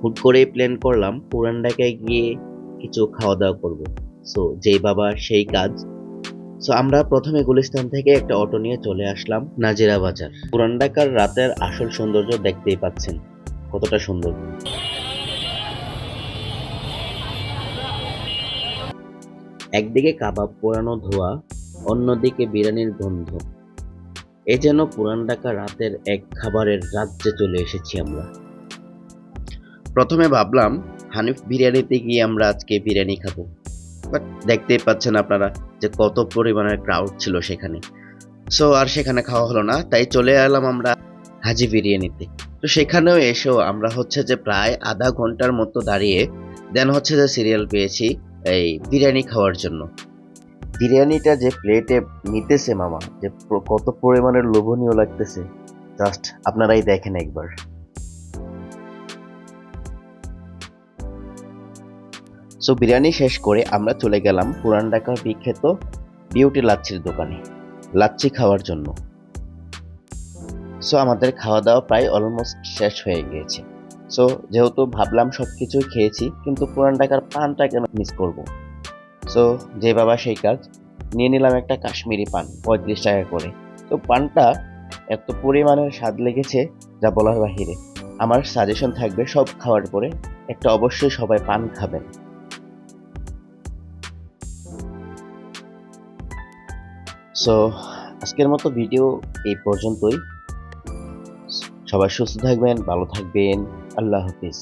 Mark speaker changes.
Speaker 1: হুট করেই প্ল্যান করলাম পুরান ঢাকায় গিয়ে কিছু খাওয়া দাওয়া করব। সো যেই বাবা সেই কাজ। সো আমরা প্রথমে গুলিস্তান থেকে একটা অটো নিয়ে চলে আসলাম নাজিরা বাজার। পুরান ঢাকার রাতের আসল সৌন্দর্য দেখতেই পাচ্ছেন কতটা সুন্দর। একদিকে কাবাব পোড়ানো ধোঁয়া, অন্যদিকে বিরিয়ানির গন্ধ। এ যেন পুরান ঢাকা রাতের এক খাবারের রাজ্যে চলে এসেছি আমরা। প্রথমে ভাবলাম হানিফ বিরিয়ানিতে গিয়ে আমরা আজকে বিরিয়ানি খাবো, বাট দেখতেই পাচ্ছেন আপনারা যে কত পরিমাণের ক্রাউড ছিল সেখানে। সো আর সেখানে খাওয়া হলো না, তাই চলে এলাম আমরা হাজি বিরিয়ানিতে। তো সেখানেও এসেও আমরা হচ্ছে যে প্রায় আধা ঘন্টার মতো দাঁড়িয়ে দেন হচ্ছে যে সিরিয়াল পেয়েছি এই বিরিয়ানি খাওয়ার জন্য। বিরিয়ানিটা যে প্লেটে নিতেছে মামা, যে কত পরিমাণের লোভনীয় লাগতেছে, জাস্ট আপনারাই দেখেন একবার। সো বিরিয়ানি শেষ করে আমরা চলে গেলাম পুরান ঢাকার বিখ্যাত বিউটি লাচ্ছির দোকানে লাচ্ছি খাওয়ার জন্য। সো আমাদের খাওয়া দাওয়া প্রায় অলমোস্ট শেষ হয়ে গিয়েছে। সো যেহেতু ভাবলাম সব কিছুই খেয়েছি, কিন্তু পুরান ঢাকার পানটা কেন মিস করব। সো যে বাবা সেই কাজ, নিয়ে নিলাম একটা কাশ্মীরি পান 35 টাকা করে। তো পানটা এত পরিমাণের স্বাদ লেগেছে যা বলার বাহিরে। আমার সাজেশন থাকবে সব খাওয়ার পরে একটা অবশ্যই সবাই পান খাবেন। সো আজকের মতো ভিডিও এই পর্যন্তই। সবাই সুস্থ থাকবেন, ভালো থাকবেন। আল্লাহ হাফিজ।